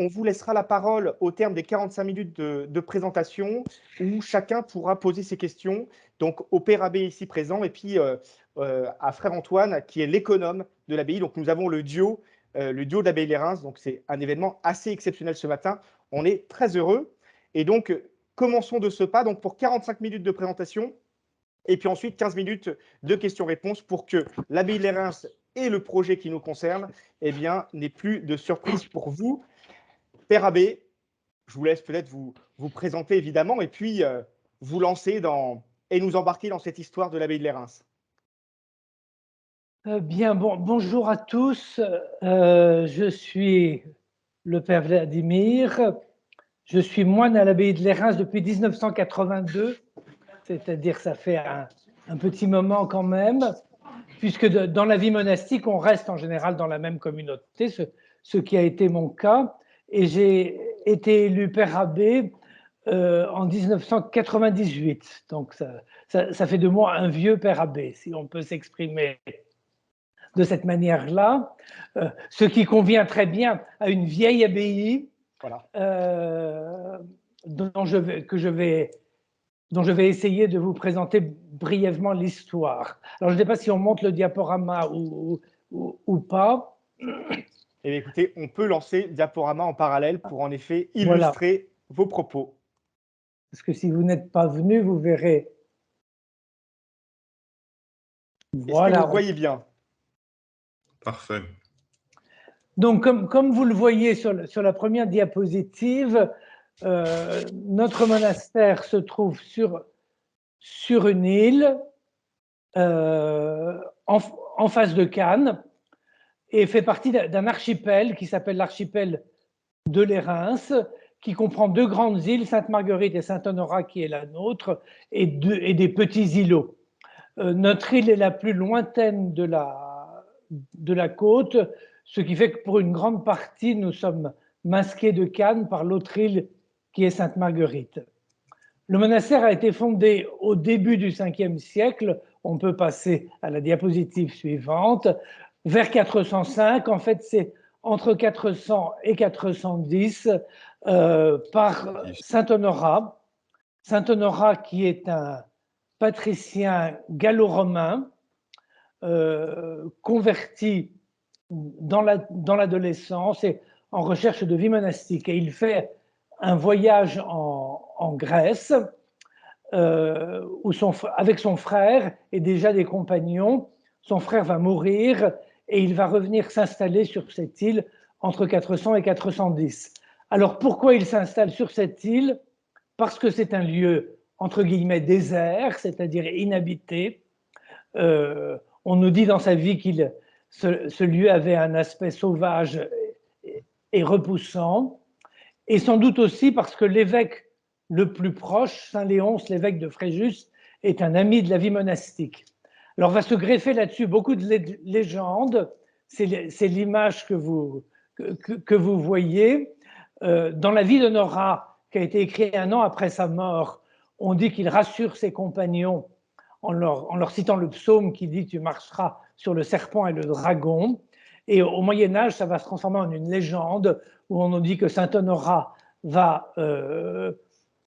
on vous laissera la parole au terme des 45 minutes de présentation où chacun pourra poser ses questions, donc au Père Abbé ici présent et puis à Frère Antoine qui est l'économe de l'abbaye. Donc nous avons le duo de l'abbaye Les Reims, donc c'est un événement assez exceptionnel ce matin. On est très heureux et donc commençons de ce pas donc pour 45 minutes de présentation et puis ensuite 15 minutes de questions-réponses pour que l'abbaye Les Reims et le projet qui nous concerne, eh bien, n'ait plus de surprise pour vous. Père Abbé, je vous laisse peut-être vous présenter évidemment et puis vous lancer et nous embarquer dans cette histoire de l'abbaye de Les Reims. Bien, bonjour à tous. Je suis le Père Vladimir. Je suis moine à l'abbaye de Les Reims depuis 1982, c'est-à-dire ça fait un petit moment quand même, puisque dans la vie monastique, on reste en général dans la même communauté, ce qui a été mon cas. Et j'ai été élu Père Abbé en 1998. Donc ça fait de moi un vieux Père Abbé, si on peut s'exprimer de cette manière-là, ce qui convient très bien à une vieille abbaye voilà. dont je vais essayer de vous présenter brièvement l'histoire. Alors, je ne sais pas si on monte le diaporama ou pas. Eh bien, écoutez, on peut lancer le diaporama en parallèle pour en effet illustrer vos propos. Parce que si vous n'êtes pas venu, vous verrez. Voilà. Est-ce que vous voyez bien? Parfait. Donc, comme vous le voyez sur la première diapositive, notre monastère se trouve sur une île en face de Cannes et fait partie d'un archipel qui s'appelle l'archipel de Les Reims, qui comprend deux grandes îles, Sainte-Marguerite et Saint-Honorat, qui est la nôtre, et des petits îlots. Notre île est la plus lointaine de la côte, ce qui fait que pour une grande partie, nous sommes masqués de Cannes par l'autre île qui est Sainte-Marguerite. Le monastère a été fondé au début du 5e siècle, on peut passer à la diapositive suivante, vers 405, en fait c'est entre 400 et 410, par Saint-Honorat. Saint-Honorat qui est un patricien gallo-romain, converti dans l'adolescence et en recherche de vie monastique. Et il fait un voyage en Grèce avec son frère et déjà des compagnons. Son frère va mourir et il va revenir s'installer sur cette île entre 400 et 410. Alors pourquoi il s'installe sur cette île? Parce que c'est un lieu entre guillemets désert, c'est-à-dire inhabité. On nous dit dans sa vie que ce lieu avait un aspect sauvage et repoussant, et sans doute aussi parce que l'évêque le plus proche, Saint Léonce, l'évêque de Fréjus, est un ami de la vie monastique. Alors va se greffer là-dessus beaucoup de légendes, c'est l'image que vous voyez. Dans la vie d'Honorat, qui a été écrite un an après sa mort, on dit qu'il rassure ses compagnons en leur citant le psaume qui dit « Tu marcheras sur le serpent et le dragon ». Et au Moyen-Âge, ça va se transformer en une légende où on nous dit que Saint Honorat va...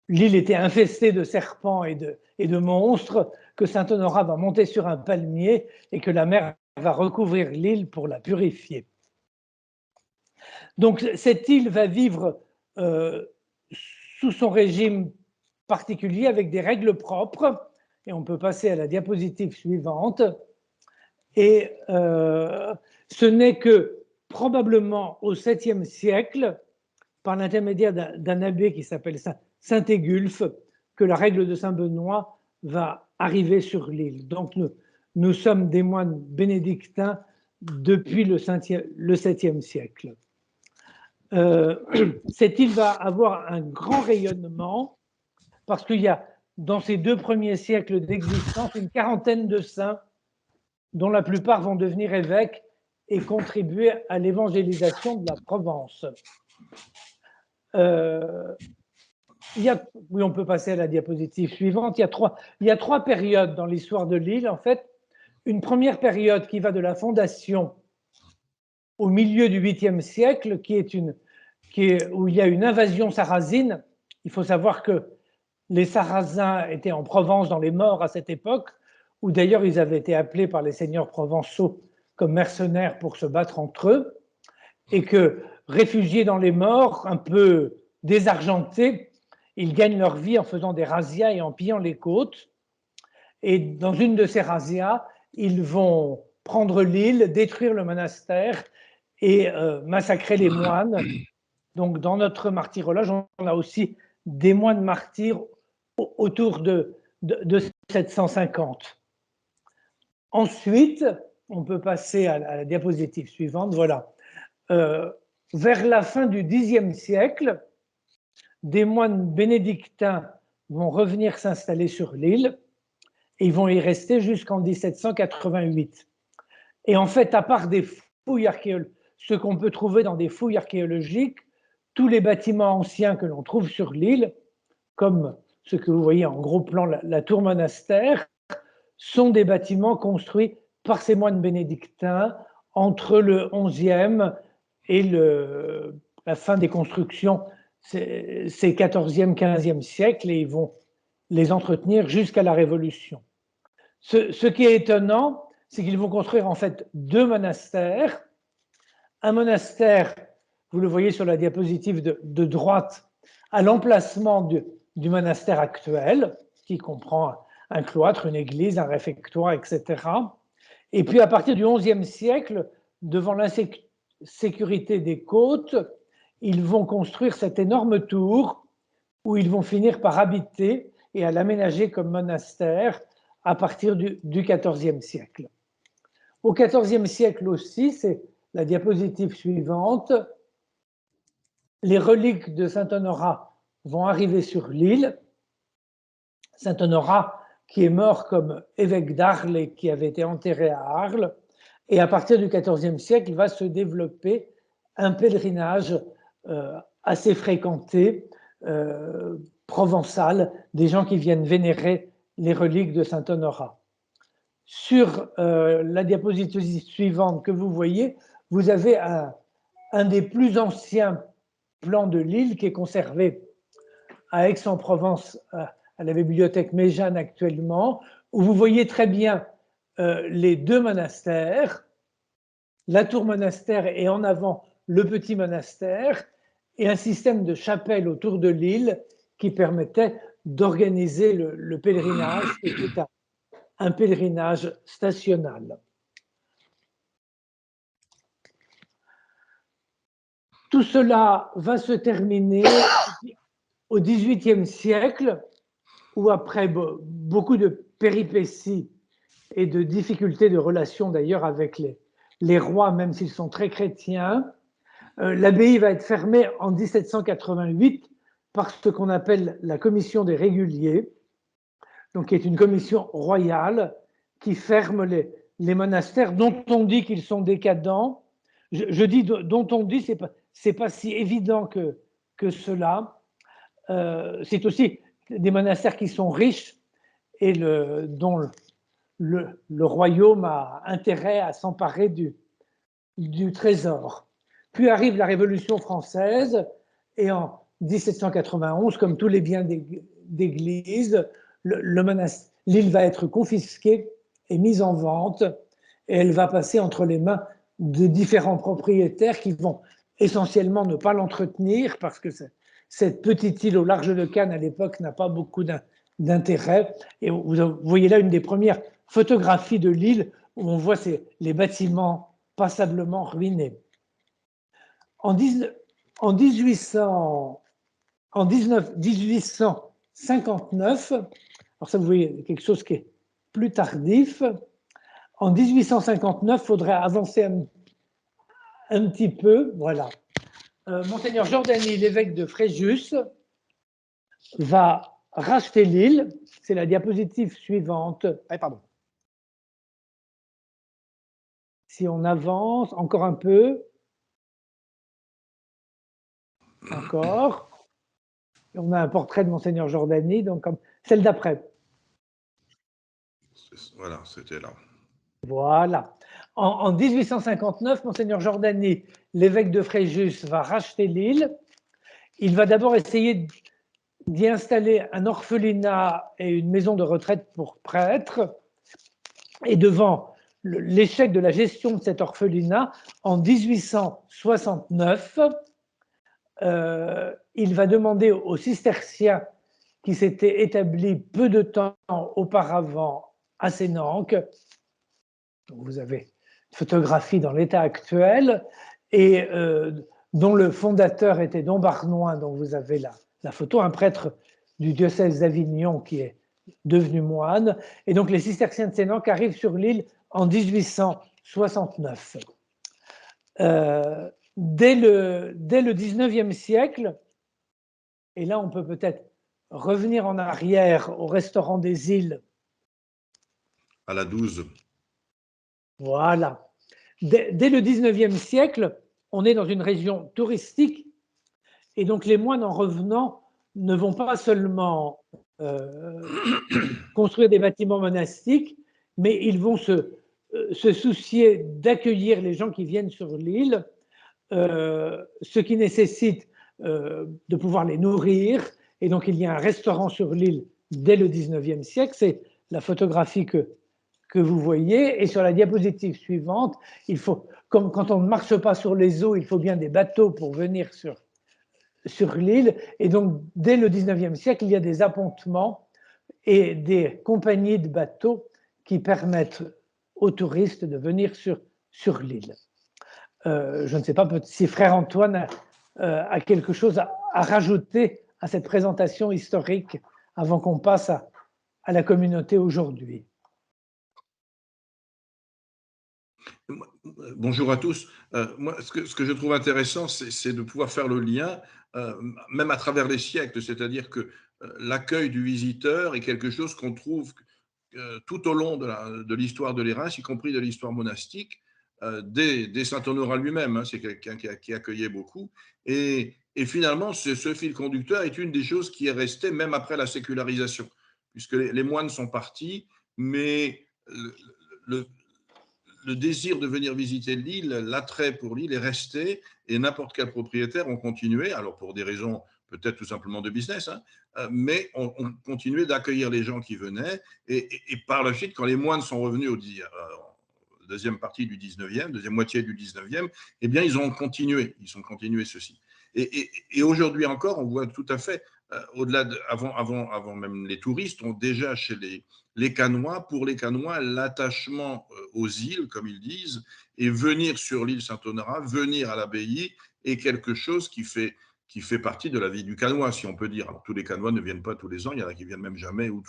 l'île était infestée de serpents et de monstres, que Saint Honorat va monter sur un palmier et que la mer va recouvrir l'île pour la purifier. Donc cette île va vivre sous son régime particulier avec des règles propres, et on peut passer à la diapositive suivante. Et ce n'est que probablement au 7e siècle, par l'intermédiaire d'un abbé qui s'appelle Saint-Égulphe, que la règle de Saint-Benoît va arriver sur l'île. Donc nous sommes des moines bénédictins depuis le 7e siècle. Cette île va avoir un grand rayonnement parce qu'il y a dans ces 2 premiers siècles d'existence une quarantaine de saints dont la plupart vont devenir évêques et contribuer à l'évangélisation de la Provence. Oui, on peut passer à la diapositive suivante. Il y a trois périodes dans l'histoire de l'île. En fait, une première période qui va de la fondation au milieu du 8e siècle, qui est où il y a une invasion sarrasine. Il faut savoir que les Sarrasins étaient en Provence dans les Maures à cette époque, où d'ailleurs ils avaient été appelés par les seigneurs provençaux comme mercenaires pour se battre entre eux, et que réfugiés dans les Maures, un peu désargentés, ils gagnent leur vie en faisant des razzias et en pillant les côtes. Et dans une de ces razzias, ils vont prendre l'île, détruire le monastère et massacrer les moines. Donc dans notre martyrologe, on a aussi des moines martyrs autour de 750. Ensuite, on peut passer à la diapositive suivante. Voilà. Vers la fin du Xe siècle, des moines bénédictins vont revenir s'installer sur l'île et ils vont y rester jusqu'en 1788. Et en fait, à part des fouilles archéologiques, ce qu'on peut trouver dans des fouilles archéologiques, tous les bâtiments anciens que l'on trouve sur l'île, comme ce que vous voyez en gros plan, la tour monastère, sont des bâtiments construits par ces moines bénédictins entre le XIe et la fin des constructions, c'est 14e, 15e siècle, et ils vont les entretenir jusqu'à la Révolution. Ce qui est étonnant, c'est qu'ils vont construire en fait deux monastères. Un monastère, vous le voyez sur la diapositive de droite, à l'emplacement du monastère actuel, qui comprend un cloître, une église, un réfectoire, etc. Et puis à partir du XIe siècle, devant l'insécurité des côtes, ils vont construire cette énorme tour où ils vont finir par habiter et à l'aménager comme monastère à partir du XIVe siècle. Au XIVe siècle aussi, c'est la diapositive suivante, les reliques de saint Honorat vont arriver sur l'île. Saint Honorat qui est mort comme évêque d'Arles et qui avait été enterré à Arles. Et à partir du XIVe siècle, va se développer un pèlerinage assez fréquenté, provençal, des gens qui viennent vénérer les reliques de saint Honorat. Sur la diapositive suivante que vous voyez, vous avez un des plus anciens plans de l'île qui est conservé à Aix-en-Provence, à la bibliothèque Méjeanne actuellement, où vous voyez très bien les deux monastères, la tour monastère et en avant le petit monastère, et un système de chapelles autour de l'île qui permettait d'organiser le pèlerinage, qui était un pèlerinage stationnal. Tout cela va se terminer au XVIIIe siècle, où après beaucoup de péripéties et de difficultés de relations d'ailleurs avec les rois, même s'ils sont très chrétiens, l'abbaye va être fermée en 1788 par ce qu'on appelle la commission des réguliers, donc qui est une commission royale qui ferme les monastères dont on dit qu'ils sont décadents. Je dis dont on dit, c'est pas si évident que cela. C'est aussi des monastères qui sont riches et dont le royaume a intérêt à s'emparer du trésor. Puis arrive la Révolution française et en 1791, comme tous les biens d'église, l'île va être confisquée et mise en vente et elle va passer entre les mains de différents propriétaires qui vont essentiellement ne pas l'entretenir parce que cette petite île au large de Cannes à l'époque n'a pas beaucoup d'intérêt. Et vous voyez là une des premières photographies de l'île où on voit les bâtiments passablement ruinés. En 1859, alors ça vous voyez quelque chose qui est plus tardif, en 1859, il faudrait avancer un petit peu, voilà. Monseigneur Jordani, l'évêque de Fréjus, va racheter l'île. C'est la diapositive suivante. Ah, pardon. Si on avance encore un peu. Encore. On a un portrait de Monseigneur Jordani, donc comme celle d'après. Voilà, c'était là. Voilà. En 1859, Monseigneur Jordani, l'évêque de Fréjus, va racheter l'île. Il va d'abord essayer d'y installer un orphelinat et une maison de retraite pour prêtres. Et devant l'échec de la gestion de cet orphelinat, en 1869, il va demander aux cisterciens qui s'étaient établis peu de temps auparavant à Sénanque, vous avez une photographie dans l'état actuel, et dont le fondateur était Dom Barnoin, dont vous avez la photo, un prêtre du diocèse d'Avignon qui est devenu moine. Et donc les cisterciens de Sénanque arrivent sur l'île en 1869. Dès le 19e siècle, et là on peut peut-être revenir en arrière au restaurant des îles. À la 12. Voilà. Dès le 19e siècle, on est dans une région touristique, et donc les moines en revenant ne vont pas seulement construire des bâtiments monastiques, mais ils vont se soucier d'accueillir les gens qui viennent sur l'île, ce qui nécessite de pouvoir les nourrir. Et donc il y a un restaurant sur l'île dès le 19e siècle. C'est la photographie que vous voyez. Et sur la diapositive suivante, il faut, comme quand on ne marche pas sur les eaux, il faut bien des bateaux pour venir sur l'île. Et donc, dès le 19e siècle, il y a des appontements et des compagnies de bateaux qui permettent aux touristes de venir sur l'île. Je ne sais pas si Frère Antoine a quelque chose à rajouter à cette présentation historique avant qu'on passe à la communauté aujourd'hui. Bonjour à tous. Moi, ce que je trouve intéressant, c'est de pouvoir faire le lien, même à travers les siècles, c'est-à-dire que l'accueil du visiteur est quelque chose qu'on trouve tout au long de l'histoire de l'Érins, y compris de l'histoire monastique, dès saint Honorat lui-même, hein, c'est quelqu'un qui accueillait beaucoup. Et finalement, ce fil conducteur est une des choses qui est restée même après la sécularisation, puisque les moines sont partis, mais le désir de venir visiter l'île, l'attrait pour l'île est resté, et n'importe quel propriétaire ont continué, alors pour des raisons peut-être tout simplement de business, hein, mais on continuait d'accueillir les gens qui venaient, et par la suite, quand les moines sont revenus deuxième partie du 19e, deuxième moitié du 19e, eh bien, ils ont continué ceci. Et aujourd'hui encore, on voit tout à fait, au-delà avant même les touristes, ont déjà chez les Canois, pour les Canois, l'attachement aux îles, comme ils disent, et venir sur l'île Saint-Honorat, venir à l'abbaye, est quelque chose qui fait partie de la vie du Canois, si on peut dire. Alors, tous les Canois ne viennent pas tous les ans, il y en a qui viennent même jamais, ou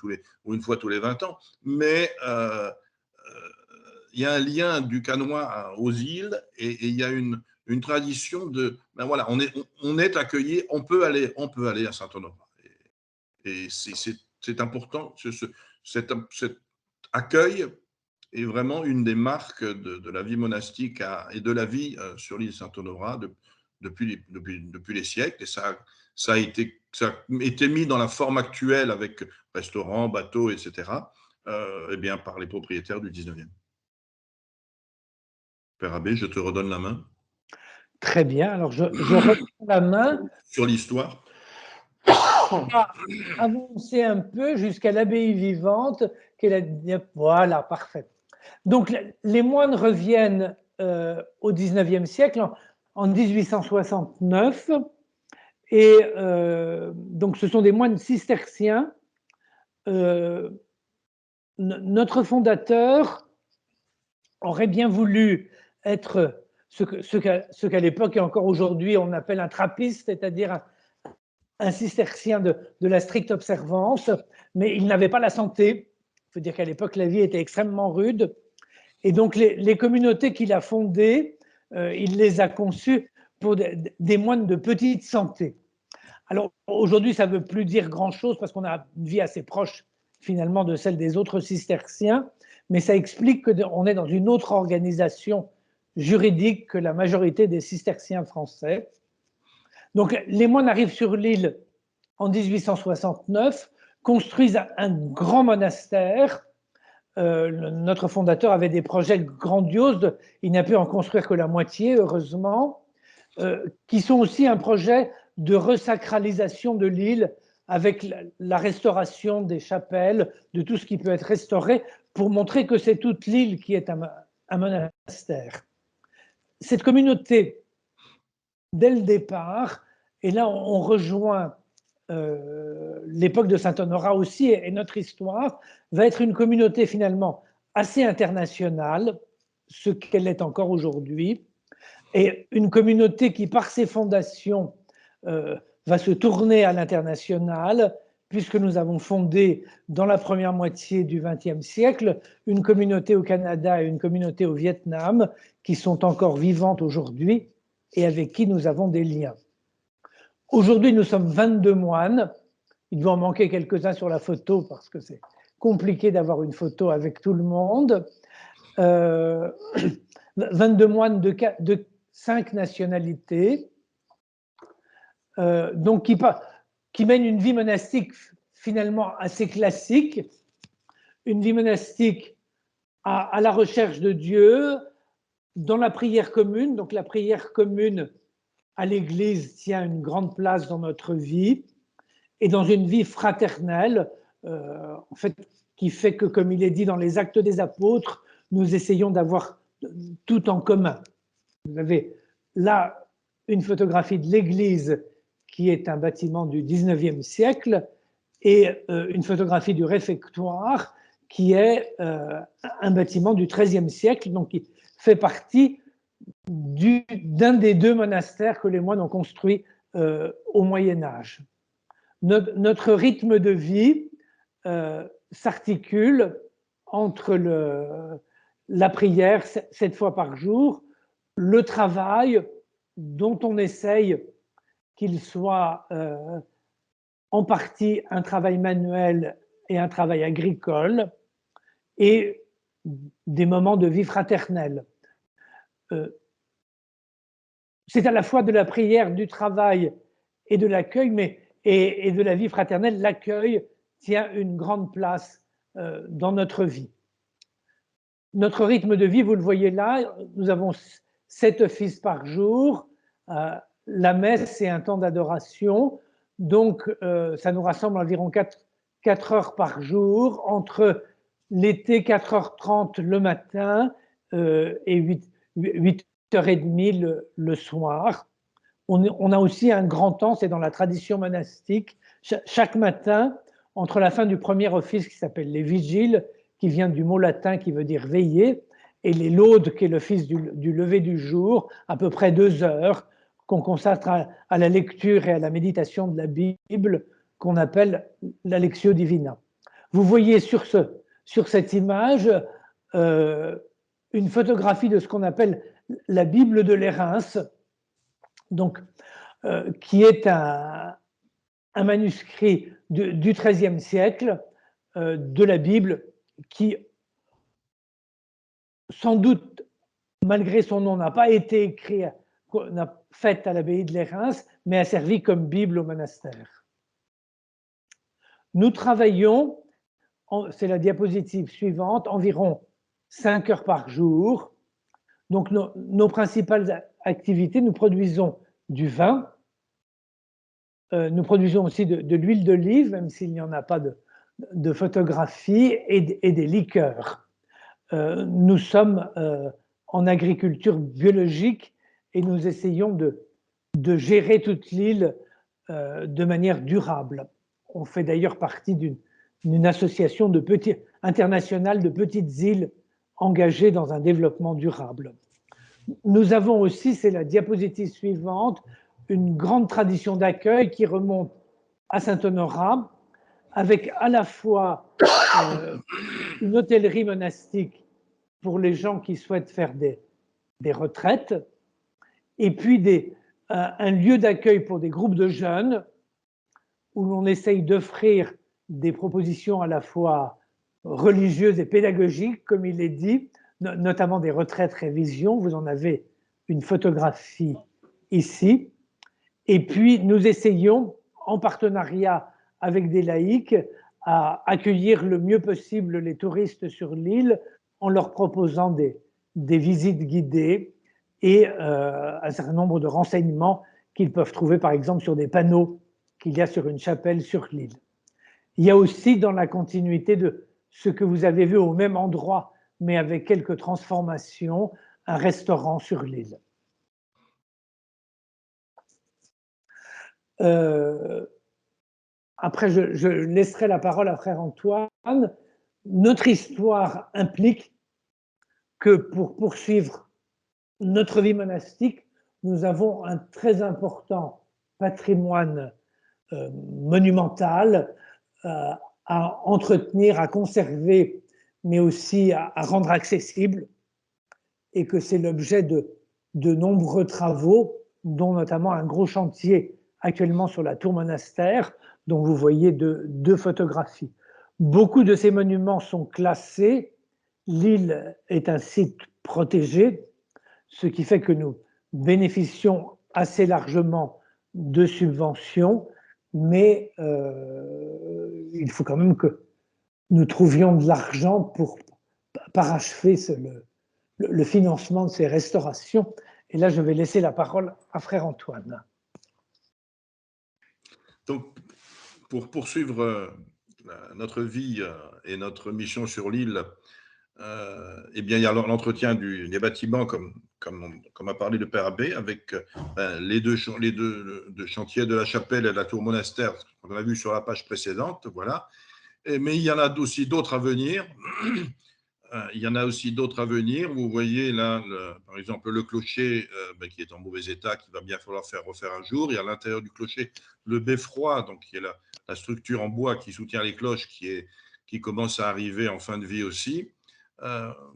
une fois tous les 20 ans, mais il y a un lien du Canois aux îles, et il y a une tradition de, ben voilà, on est accueilli, on peut aller à Saint-Honorat. Et c'est important, cet accueil est vraiment une des marques de la vie monastique et de la vie sur l'île Saint-Honorat depuis les siècles. Et ça a été mis dans la forme actuelle avec restaurants, bateaux, etc., eh bien, par les propriétaires du 19e. Père Abbé, je te redonne la main. Très bien, alors je reprends la main. Sur l'histoire. Avancer un peu jusqu'à l'abbaye vivante. Voilà, parfait. Donc les moines reviennent au 19e siècle, en 1869, et donc ce sont des moines cisterciens. Notre fondateur aurait bien voulu être ce qu'à l'époque et encore aujourd'hui on appelle un trappiste, c'est-à-dire un cistercien de la stricte observance, mais il n'avait pas la santé. Il faut dire qu'à l'époque la vie était extrêmement rude, et donc les communautés qu'il a fondées, il les a conçues pour des moines de petite santé. Alors aujourd'hui ça ne veut plus dire grand-chose parce qu'on a une vie assez proche finalement de celle des autres cisterciens, mais ça explique qu'on est dans une autre organisation juridique que la majorité des cisterciens français. Donc les moines arrivent sur l'île en 1869, construisent un grand monastère notre fondateur avait des projets grandioses, il n'a pu en construire que la moitié, heureusement, qui sont aussi un projet de resacralisation de l'île avec la restauration des chapelles, de tout ce qui peut être restauré, pour montrer que c'est toute l'île qui est un monastère. Cette communauté, dès le départ, et là on rejoint l'époque de Saint-Honorat aussi et notre histoire, va être une communauté finalement assez internationale, ce qu'elle est encore aujourd'hui, et une communauté qui, par ses fondations, va se tourner à l'international, puisque nous avons fondé dans la première moitié du XXe siècle une communauté au Canada et une communauté au Vietnam qui sont encore vivantes aujourd'hui et avec qui nous avons des liens. Aujourd'hui, nous sommes 22 moines. Il doit en manquer quelques-uns sur la photo parce que c'est compliqué d'avoir une photo avec tout le monde. 22 moines de 5 nationalités, donc qui mènent une vie monastique finalement assez classique, une vie monastique à la recherche de Dieu, dans la prière commune. Donc la prière commune à l'Église tient une grande place dans notre vie, et dans une vie fraternelle, en fait, qui fait que, comme il est dit dans les Actes des Apôtres, nous essayons d'avoir tout en commun. Vous avez là une photographie de l'église qui est un bâtiment du 19e siècle et une photographie du réfectoire qui est un bâtiment du 13e siècle, donc qui fait partie d'un des 2 monastères que les moines ont construits au Moyen-Âge. Notre rythme de vie s'articule entre la prière 7 fois par jour, le travail dont on essaye qu'il soit en partie un travail manuel et un travail agricole, et des moments de vie fraternelle. C'est à la fois de la prière, du travail et de l'accueil, et de la vie fraternelle. L'accueil tient une grande place dans notre vie. Notre rythme de vie, vous le voyez là, nous avons 7 offices par jour. La messe, c'est un temps d'adoration. Donc, ça nous rassemble environ 4 heures par jour, entre l'été 4h30 le matin et 8h30 le soir. On a aussi un grand temps, c'est dans la tradition monastique. Chaque matin, entre la fin du premier office qui s'appelle les vigiles, qui vient du mot latin qui veut dire veiller, et les laudes, qui est l'office du lever du jour, à peu près 2 heures, qu'on consacre à la lecture et à la méditation de la Bible, qu'on appelle la Lectio Divina. Vous voyez sur cette image une photographie de ce qu'on appelle la Bible de l'Érins, donc, qui est un manuscrit du XIIIe siècle de la Bible, qui, sans doute, malgré son nom, n'a pas été écrit, faite à l'abbaye de l'Érins, mais a servi comme Bible au monastère. Nous travaillons, c'est la diapositive suivante, environ 5 heures par jour. Donc, nos principales activités, nous produisons du vin, nous produisons aussi de l'huile d'olive, même s'il n'y en a pas de photographie, et des liqueurs. Nous sommes en agriculture biologique et nous essayons de gérer toute l'île de manière durable. On fait d'ailleurs partie d'une association internationale de petites îles engagées dans un développement durable. Nous avons aussi, c'est la diapositive suivante, une grande tradition d'accueil qui remonte à Saint-Honorat, avec à la fois une hôtellerie monastique pour les gens qui souhaitent faire des retraites, et puis un lieu d'accueil pour des groupes de jeunes, où l'on essaye d'offrir des propositions à la fois religieuses et pédagogiques, comme il est dit, notamment des retraites révision. Vous en avez une photographie ici. Et puis, nous essayons, en partenariat avec des laïcs, à accueillir le mieux possible les touristes sur l'île en leur proposant des visites guidées et un certain nombre de renseignements qu'ils peuvent trouver par exemple sur des panneaux qu'il y a sur une chapelle sur l'île. Il y a aussi dans la continuité de ce que vous avez vu au même endroit, mais avec quelques transformations, un restaurant sur l'île. Après, je laisserai la parole à frère Antoine. Notre histoire implique que pour poursuivre notre vie monastique, nous avons un très important patrimoine monumental à entretenir, à conserver, mais aussi à rendre accessible, et que c'est l'objet de nombreux travaux, dont notamment un gros chantier actuellement sur la tour monastère, dont vous voyez deux photographies. Beaucoup de ces monuments sont classés. L'île est un site protégé, ce qui fait que nous bénéficions assez largement de subventions, mais il faut quand même que nous trouvions de l'argent pour parachever le financement de ces restaurations. Et là, je vais laisser la parole à frère Antoine. Donc, pour poursuivre notre vie et notre mission sur l'île, eh bien, il y a l'entretien des bâtiments, comme a parlé le Père Abbé, avec les deux chantiers de la chapelle et de la tour monastère, qu'on a vu sur la page précédente, voilà. Mais il y en a aussi d'autres à venir. Il y en a aussi d'autres à venir. Vous voyez là, par exemple, le clocher qui est en mauvais état, qu'il va bien falloir refaire un jour. Il y a à l'intérieur du clocher le beffroi, donc qui est la structure en bois qui soutient les cloches, qui commence à arriver en fin de vie aussi.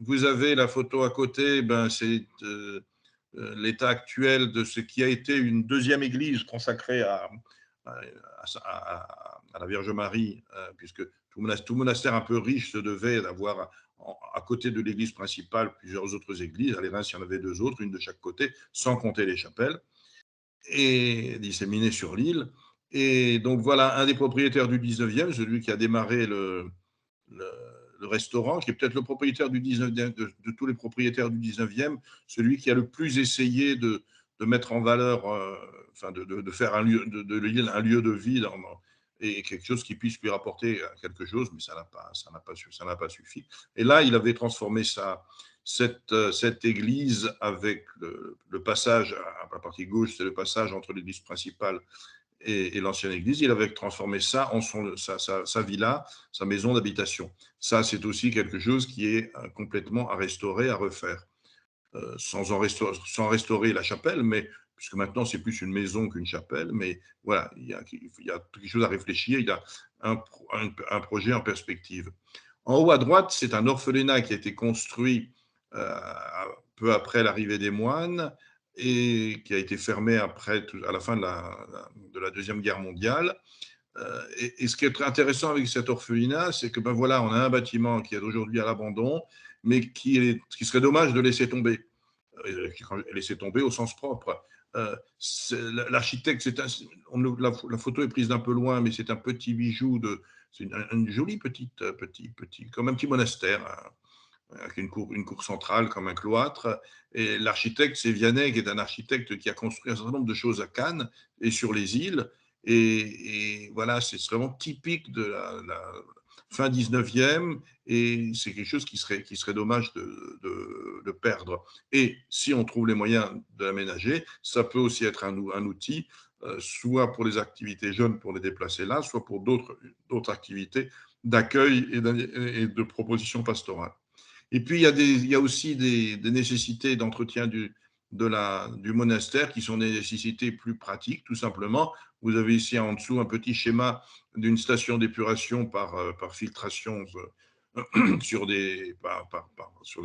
Vous avez la photo à côté, c'est l'état actuel de ce qui a été une deuxième église consacrée à la Vierge Marie, puisque tout monastère un peu riche se devait d'avoir à côté de l'église principale plusieurs autres églises. À l'Érins, il y en avait deux autres, une de chaque côté, sans compter les chapelles, et disséminées sur l'île. Et donc voilà, un des propriétaires du 19e, celui qui a démarré le restaurant, qui est peut-être le propriétaire du 19e, de tous les propriétaires du 19e, celui qui a le plus essayé de mettre en valeur, de faire de l'île un lieu de vie et quelque chose qui puisse lui rapporter quelque chose, mais ça n'a pas suffi. Et là, il avait transformé cette église avec le passage, à la partie gauche, c'est le passage entre l'église principale et l'ancienne église. Il avait transformé ça en sa villa, sa maison d'habitation. Ça, c'est aussi quelque chose qui est complètement à restaurer, à refaire. Sans restaurer la chapelle, mais puisque maintenant c'est plus une maison qu'une chapelle, mais voilà, il y a quelque chose à réfléchir, il y a un projet en perspective. En haut à droite, c'est un orphelinat qui a été construit peu après l'arrivée des moines et qui a été fermé à la fin de la Deuxième Guerre mondiale. Et ce qui est très intéressant avec cet orphelinat, c'est que voilà, on a un bâtiment qui est aujourd'hui à l'abandon, mais qui serait dommage de laisser tomber. Laisser tomber au sens propre. L'architecte, la photo est prise d'un peu loin, mais c'est un petit bijou, c'est une jolie petit, comme un petit monastère, avec une cour centrale comme un cloître. Et l'architecte, c'est Vianney, qui est un architecte qui a construit un certain nombre de choses à Cannes et sur les îles. Et voilà, c'est vraiment typique de la fin 19e, et c'est quelque chose qui serait dommage de perdre. Et si on trouve les moyens de l'aménager, ça peut aussi être un outil, soit pour les activités jeunes pour les déplacer là, soit pour d'autres activités d'accueil et de propositions pastorales. Et puis, il y a aussi des nécessités d'entretien du monastère qui sont des nécessités plus pratiques, tout simplement. Vous avez ici en dessous un petit schéma d'une station d'épuration par filtration sur des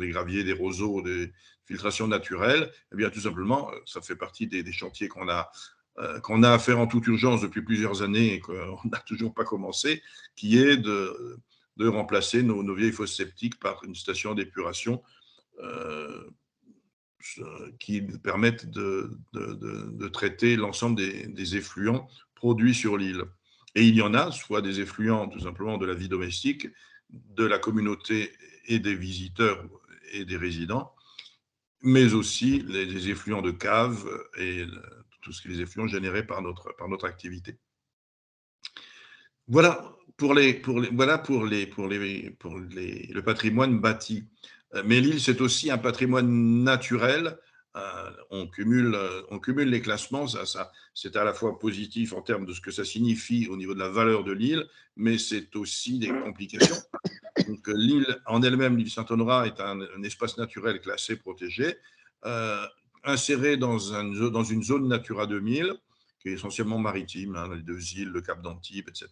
graviers, des roseaux, des filtrations naturelles. Eh bien, tout simplement, ça fait partie des chantiers qu'on a à faire en toute urgence depuis plusieurs années et qu'on n'a toujours pas commencé, qui est de remplacer nos vieilles fosses septiques par une station d'épuration qui permettent de traiter l'ensemble des effluents produits sur l'île. Et il y en a, soit des effluents tout simplement de la vie domestique, de la communauté et des visiteurs et des résidents, mais aussi les effluents de caves et tout ce qui est les effluents générés par notre activité. Voilà le patrimoine bâti. Mais l'île, c'est aussi un patrimoine naturel. On cumule les classements. C'est à la fois positif en termes de ce que ça signifie au niveau de la valeur de l'île, mais c'est aussi des complications. Donc, l'île en elle-même, l'île Saint-Honorat, est un espace naturel classé protégé, inséré dans une zone Natura 2000, qui est essentiellement maritime, hein, les 2 îles, le Cap d'Antibes, etc.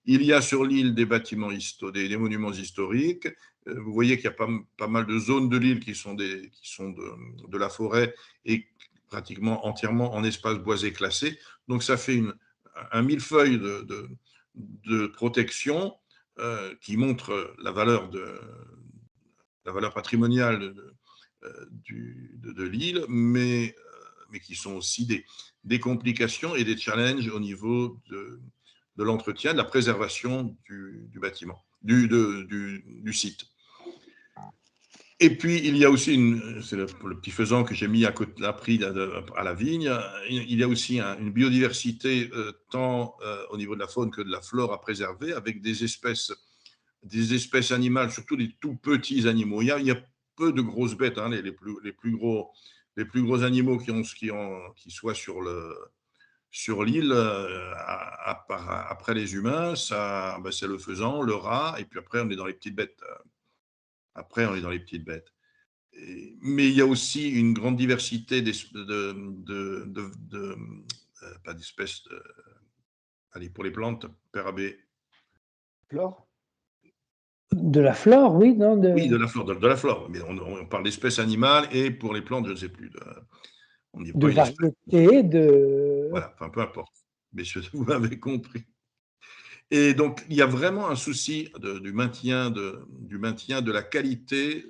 Il y a sur l'île des bâtiments, des monuments historiques. Vous voyez qu'il y a pas mal de zones de l'île qui sont de la forêt et pratiquement entièrement en espace boisé classé. Donc, ça fait un millefeuille de protection qui montre la valeur patrimoniale de l'île, mais qui sont aussi des complications et des challenges au niveau de l'entretien, de la préservation du bâtiment, du site. Et puis, il y a aussi, c'est le petit faisan que j'ai mis à côté, à la vigne, il y a aussi une biodiversité tant au niveau de la faune que de la flore à préserver, avec des espèces animales, surtout des tout petits animaux. Il y a peu de grosses bêtes, hein, les plus gros animaux qui soient sur l'île, après les humains, c'est le faisan, le rat, et puis après on est dans les petites bêtes. Mais il y a aussi une grande diversité pas d'espèces, allez, pour les plantes, Père Abbé. Flore? De la flore, oui, non Oui, de la flore. Mais on parle d'espèces animales et pour les plantes, je ne sais plus. On n'y de pas une espèce. variété, Voilà, enfin, peu importe. Messieurs, vous m'avez compris. Et donc, il y a vraiment un souci du maintien de la qualité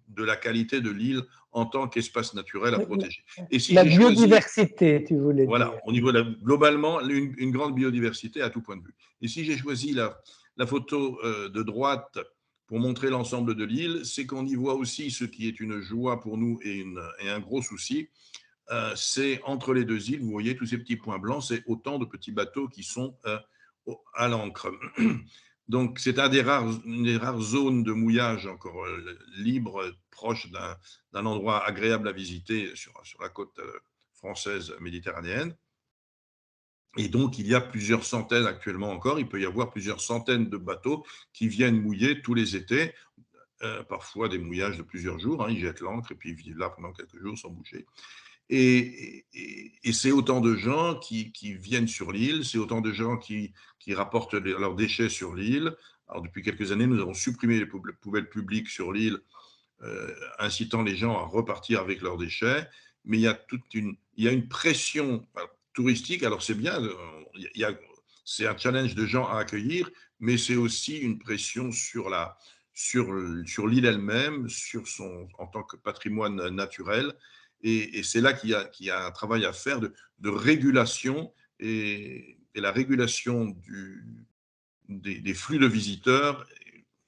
de l'île en tant qu'espace naturel à protéger. Et si la j'ai choisi, biodiversité, tu voulais dire. voilà, au niveau globalement, une grande biodiversité à tout point de vue. Et si j'ai choisi la photo de droite pour montrer l'ensemble de l'île, c'est qu'on y voit aussi ce qui est une joie pour nous et un gros souci. C'est entre les 2 îles, vous voyez tous ces petits points blancs, c'est autant de petits bateaux qui sont à l'ancre. Donc, c'est une des rares zones de mouillage encore libre, proche d'un endroit agréable à visiter sur la côte française méditerranéenne. Et donc, il y a plusieurs centaines actuellement encore, il peut y avoir plusieurs centaines de bateaux qui viennent mouiller tous les étés, parfois des mouillages de plusieurs jours, hein, ils jettent l'ancre et puis ils vivent là pendant quelques jours sans bouger. Et c'est autant de gens qui viennent sur l'île, c'est autant de gens qui rapportent leurs déchets sur l'île. Alors, depuis quelques années, nous avons supprimé les poubelles publiques sur l'île, incitant les gens à repartir avec leurs déchets. Mais il y a une pression touristique. Alors, c'est bien, c'est un challenge de gens à accueillir, mais c'est aussi une pression sur l'île elle-même, en tant que patrimoine naturel. Et c'est là qu'il y a un travail à faire de régulation, et la régulation des flux de visiteurs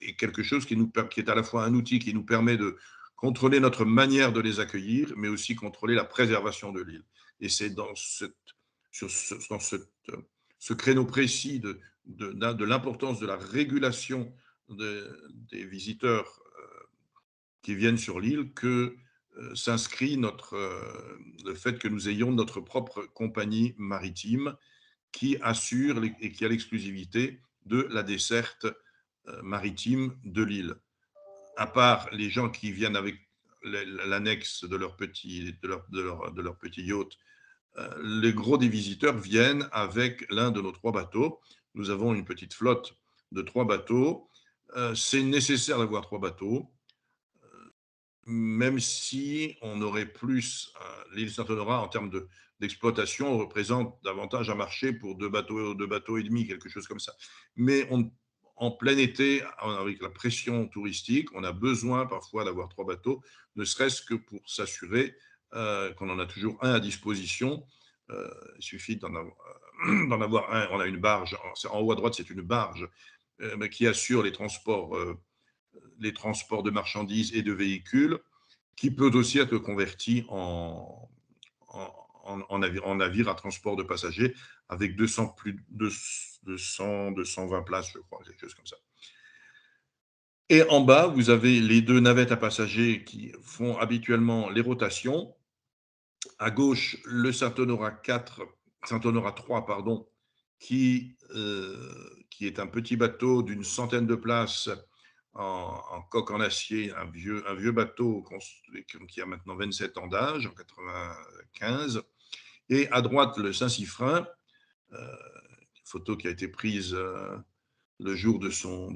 est quelque chose qui est à la fois un outil qui nous permet de contrôler notre manière de les accueillir, mais aussi contrôler la préservation de l'île. Et c'est dans ce créneau précis de l'importance de la régulation des visiteurs qui viennent sur l'île que s'inscrit le fait que nous ayons notre propre compagnie maritime qui assure et qui a l'exclusivité de la desserte maritime de l'île. À part les gens qui viennent avec l'annexe de leur petit yacht, les gros des visiteurs viennent avec l'un de nos 3 bateaux. Nous avons une petite flotte de 3 bateaux. C'est nécessaire d'avoir 3 bateaux, même si on aurait plus, l'île Saint-Honorat en termes d'exploitation représente davantage un marché pour 2 bateaux et demi, quelque chose comme ça. Mais en plein été, avec la pression touristique, on a besoin parfois d'avoir 3 bateaux, ne serait-ce que pour s'assurer qu'on en a toujours un à disposition Il suffit d'en avoir un. On a une barge. En haut à droite, c'est une barge qui assure les transports de marchandises et de véhicules, qui peut aussi être converti en navire à transport de passagers avec 220 places, je crois, quelque chose comme ça. Et en bas, vous avez les deux navettes à passagers qui font habituellement les rotations. À gauche, le Saint-Honorat 3, pardon, qui est un petit bateau d'une centaine de places en coque en acier, un vieux bateau qui a maintenant 27 ans d'âge, en 95. Et à droite, le Saint-Siffrein, photo qui a été prise le jour de son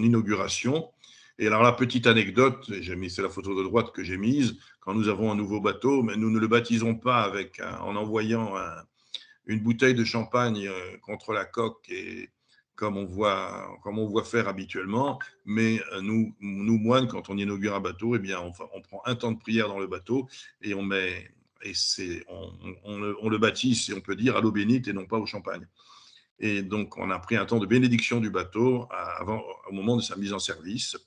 inauguration. Et alors, la petite anecdote, c'est la photo de droite que j'ai mise, quand nous avons un nouveau bateau, mais nous ne le baptisons pas en envoyant une bouteille de champagne contre la coque, et comme on voit faire habituellement, mais nous moines, quand on inaugure un bateau, eh bien, on prend un temps de prière dans le bateau et on le baptise, si on peut dire, à l'eau bénite et non pas au champagne. Et donc, on a pris un temps de bénédiction du bateau au moment de sa mise en service.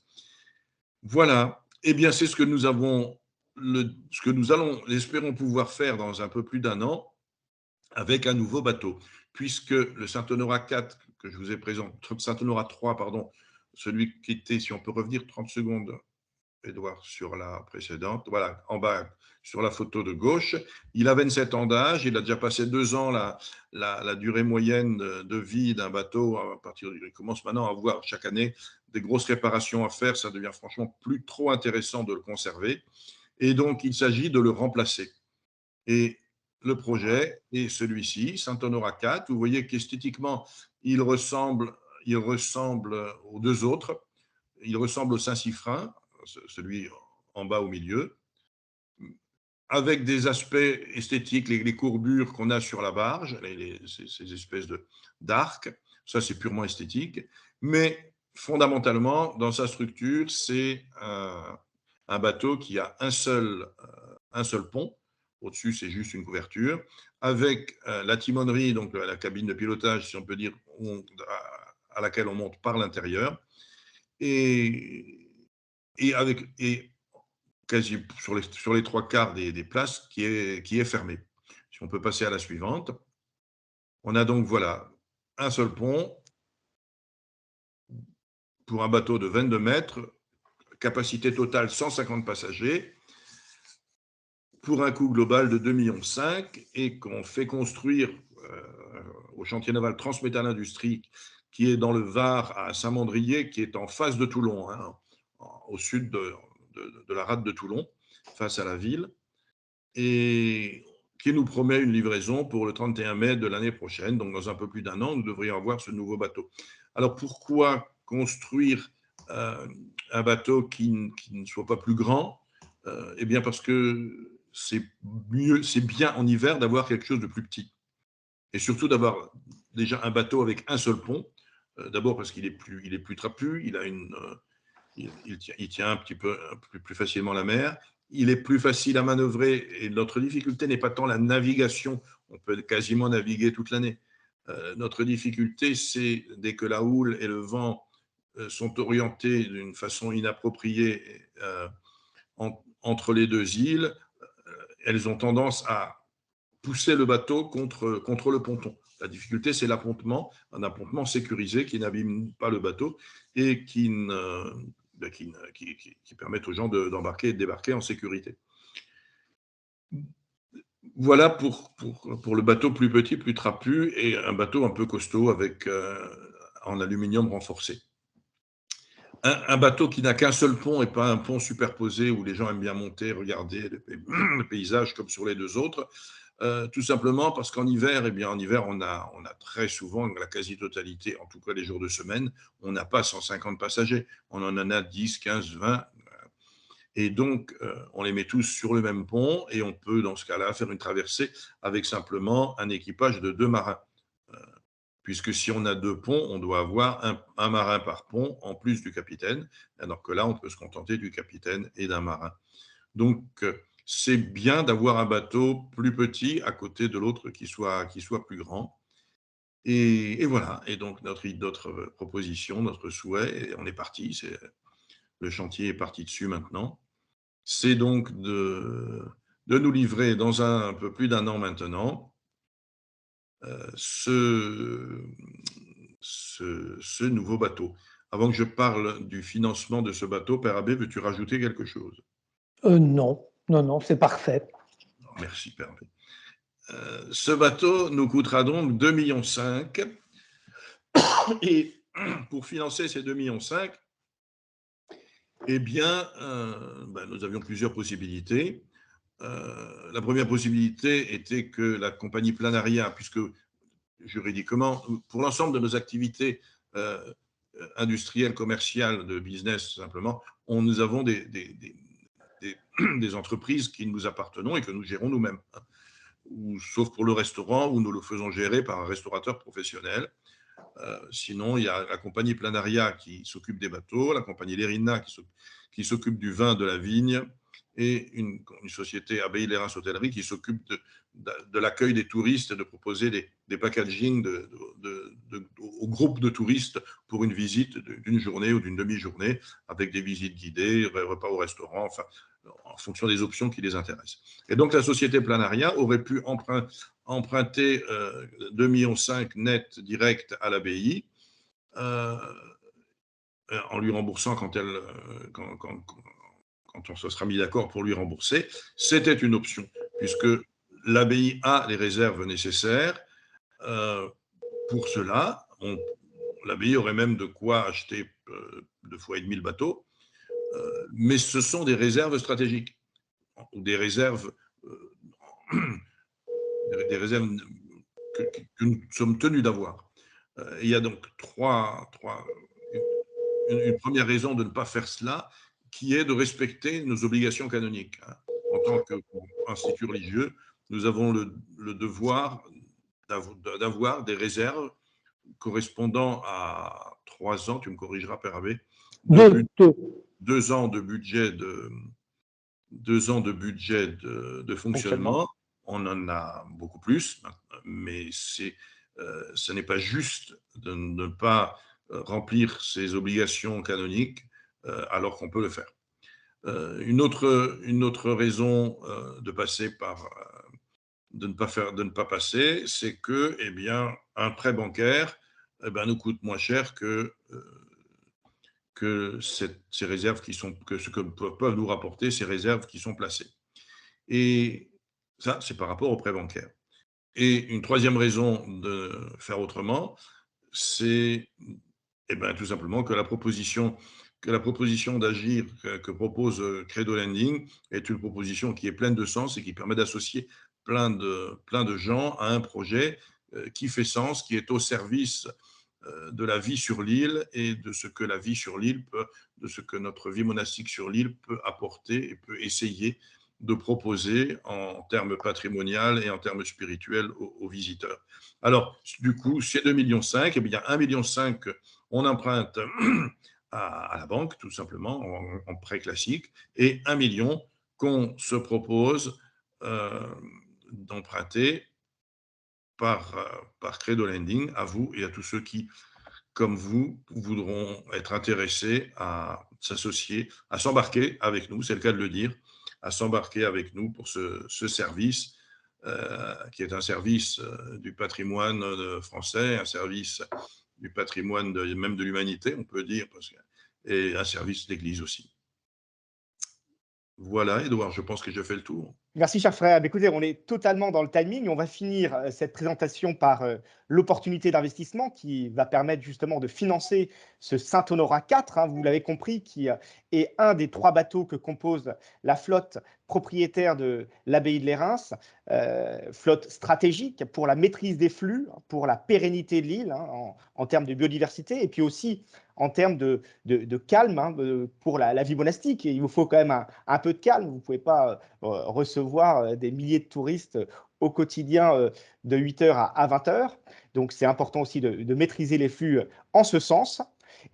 Voilà. Eh bien, c'est ce que nous espérons pouvoir faire dans un peu plus d'un an avec un nouveau bateau, puisque le Saint-Honorat 4, que je vous ai présenté, Saint-Honorat 3, pardon, celui qui était, si on peut revenir 30 secondes, Édouard, sur la précédente, voilà, en bas, sur la photo de gauche, il a 27 ans d'âge, il a déjà passé 2 ans la durée moyenne de vie d'un bateau. Il commence maintenant à avoir chaque année des grosses réparations à faire, ça devient franchement plus trop intéressant de le conserver, et donc il s'agit de le remplacer. Et le projet est celui-ci, Saint-Honorat 4. Vous voyez qu'esthétiquement, il ressemble aux deux autres. Il ressemble au Saint-Siffrein, celui en bas au milieu, avec des aspects esthétiques, les courbures qu'on a sur la barge, ces espèces d'arcs, ça c'est purement esthétique, mais fondamentalement, dans sa structure, c'est un bateau qui a un seul pont. Au-dessus, c'est juste une couverture, avec la timonerie, donc la cabine de pilotage, si on peut dire, à laquelle on monte par l'intérieur, et quasi sur les 3/4 des places qui est fermée. Si on peut passer à la suivante. On a donc, voilà, un seul pont pour un bateau de 22 mètres, capacité totale 150 passagers, pour un coût global de 2,5 millions, et qu'on fait construire au chantier naval Transmétal Industrie, qui est dans le Var, à Saint-Mandrier, qui est en face de Toulon, hein, au sud de la rade de Toulon, face à la ville, et qui nous promet une livraison pour le 31 mai de l'année prochaine. Donc, dans un peu plus d'un an, nous devrions avoir ce nouveau bateau. Alors, pourquoi construire un bateau qui ne soit pas plus grand? Eh bien, parce que c'est bien en hiver d'avoir quelque chose de plus petit. Et surtout d'avoir déjà un bateau avec un seul pont. D'abord parce qu'il est plus trapu, il tient un petit peu plus facilement la mer. Il est plus facile à manœuvrer, et notre difficulté n'est pas tant la navigation, on peut quasiment naviguer toute l'année. Notre difficulté, c'est dès que la houle et le vent sont orientés d'une façon inappropriée entre les deux îles, elles ont tendance à pousser le bateau contre le ponton. La difficulté, c'est l'appontement, un appontement sécurisé qui n'abîme pas le bateau et qui permettent aux gens d'embarquer et de débarquer en sécurité. Voilà pour le bateau plus petit, plus trapu, et un bateau un peu costaud en aluminium renforcé. Un bateau qui n'a qu'un seul pont et pas un pont superposé où les gens aiment bien monter, regarder le paysage comme sur les deux autres, tout simplement parce qu'en hiver, on a très souvent, la quasi-totalité, en tout cas les jours de semaine, on n'a pas 150 passagers, on en a 10, 15, 20, et donc on les met tous sur le même pont, et on peut dans ce cas-là faire une traversée avec simplement un équipage de 2 marins. Puisque si on a 2 ponts, on doit avoir un marin par pont en plus du capitaine, alors que là, on peut se contenter du capitaine et d'un marin. Donc, c'est bien d'avoir un bateau plus petit à côté de l'autre qui soit plus grand. Et voilà. Et donc, notre proposition, notre souhait, et on est parti. Le chantier est parti dessus maintenant. C'est donc de nous livrer dans un peu plus d'un an maintenant ce nouveau bateau. Avant que je parle du financement de ce bateau, Père Abbé, veux-tu rajouter quelque chose? Non, non, non, c'est parfait. Merci, Père Abbé. Ce bateau nous coûtera donc 2,5 millions. Et pour financer ces 2,5 millions, eh bien, nous avions plusieurs possibilités. La première possibilité était que la compagnie Planaria, puisque juridiquement, pour l'ensemble de nos activités industrielles, commerciales, de business simplement, nous avons des entreprises qui nous appartenons et que nous gérons nous-mêmes, sauf pour le restaurant où nous le faisons gérer par un restaurateur professionnel. Sinon, il y a la compagnie Planaria qui s'occupe des bateaux, la compagnie Lerina qui s'occupe du vin de la vigne, et une société Abbaye Les Reims Hôtellerie qui s'occupe de l'accueil des touristes et de proposer des packaging aux groupes de touristes pour une visite d'une journée ou d'une demi-journée, avec des visites guidées, repas au restaurant, enfin, en fonction des options qui les intéressent. Et donc, la société Planaria aurait pu emprunter 2,5 millions net direct à l'abbaye, en lui remboursant quand on se sera mis d'accord pour lui rembourser. C'était une option, puisque l'abbaye a les réserves nécessaires. Pour cela, l'abbaye aurait même de quoi acheter 2,5 fois le bateau, mais ce sont des réserves stratégiques, des réserves que nous sommes tenus d'avoir. Il y a donc une première raison de ne pas faire cela, qui est de respecter nos obligations canoniques. En tant qu'institut religieux, nous avons le devoir d'avoir des réserves correspondant à 3 ans, tu me corrigeras, Père Abbé, 2 ans de budget de fonctionnement. On en a beaucoup plus, mais ce n'est pas juste de ne pas remplir ses obligations canoniques alors qu'on peut le faire. Une autre raison de ne pas passer, c'est que, eh bien, un prêt bancaire nous coûte moins cher que ces réserves que ce que peuvent nous rapporter ces réserves qui sont placées. Et ça, c'est par rapport au prêt bancaire. Et une troisième raison de faire autrement, c'est tout simplement que la proposition d'agir que propose Credo Lending est une proposition qui est pleine de sens et qui permet d'associer plein de gens à un projet qui fait sens, qui est au service de la vie sur l'île et de ce que la vie sur l'île de ce que notre vie monastique sur l'île peut apporter et peut essayer de proposer en termes patrimonial et en termes spirituels aux visiteurs. Alors, du coup, c'est 2,5 millions, et bien 1,5 million, on emprunte à la banque, tout simplement, en prêt classique, et 1 million qu'on se propose d'emprunter par Credo Lending à vous et à tous ceux qui, comme vous, voudront être intéressés à s'associer, à s'embarquer avec nous, c'est le cas de le dire, à s'embarquer avec nous pour ce service qui est un service du patrimoine français, un service du patrimoine même de l'humanité, on peut dire, et un service d'Église aussi. Voilà, Édouard, je pense que j'ai fait le tour. Merci, cher frère. Écoutez, on est totalement dans le timing. On va finir cette présentation par l'opportunité d'investissement qui va permettre justement de financer ce Saint-Honorat 4, vous l'avez compris, qui est un des 3 bateaux que compose la flotte propriétaire de l'abbaye de Les Reims, flotte stratégique pour la maîtrise des flux, pour la pérennité de l'île en termes de biodiversité, et puis aussi en termes de calme pour la vie monastique. Et il vous faut quand même un peu de calme. Vous ne pouvez pas recevoir des milliers de touristes au quotidien de 8h à 20h. Donc, c'est important aussi de maîtriser les flux en ce sens.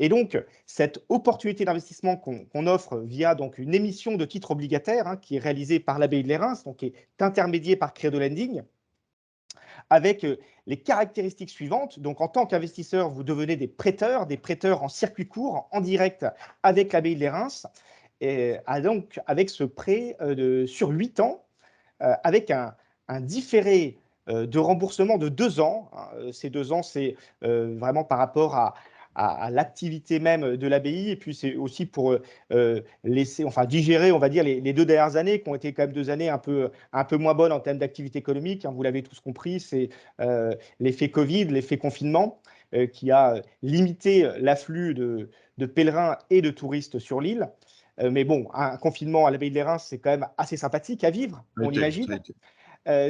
Et donc, cette opportunité d'investissement qu'on offre via donc, une émission de titres obligataires qui est réalisée par l'Abbaye de Les Reims, donc qui est intermédiée par Credo Lending, avec les caractéristiques suivantes. Donc, en tant qu'investisseur, vous devenez des prêteurs en circuit court, en direct avec l'Abbaye de Les Reims, et donc avec ce prêt sur 8 ans, avec un différé de remboursement de 2 ans. Ces 2 ans, c'est vraiment par rapport à l'activité même de l'abbaye, et puis c'est aussi pour digérer, on va dire, les 2 dernières années qui ont été quand même 2 années un peu moins bonnes en termes d'activité économique. Vous l'avez tous compris, c'est l'effet Covid, l'effet confinement qui a limité l'afflux de pèlerins et de touristes sur l'île. Mais bon, un confinement à l'Abbaye de Les Reims, c'est quand même assez sympathique à vivre, on imagine.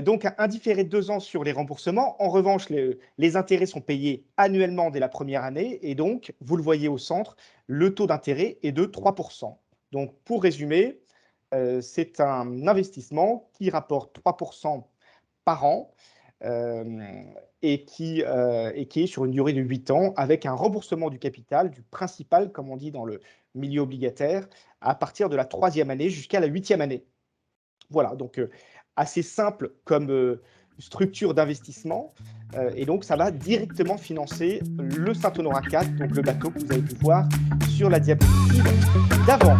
Donc, un différé de 2 ans sur les remboursements. En revanche, les intérêts sont payés annuellement dès la première année. Et donc, vous le voyez au centre, le taux d'intérêt est de 3%. Donc, pour résumer, c'est un investissement qui rapporte 3% par an et qui est sur une durée de 8 ans avec un remboursement du capital, du principal, comme on dit dans le milieu obligataire, à partir de la 3e année jusqu'à la 8e année. Voilà, donc assez simple comme structure d'investissement. Et donc, ça va directement financer le Saint-Honorat 4, donc le bateau que vous avez pu voir sur la diapositive d'avant.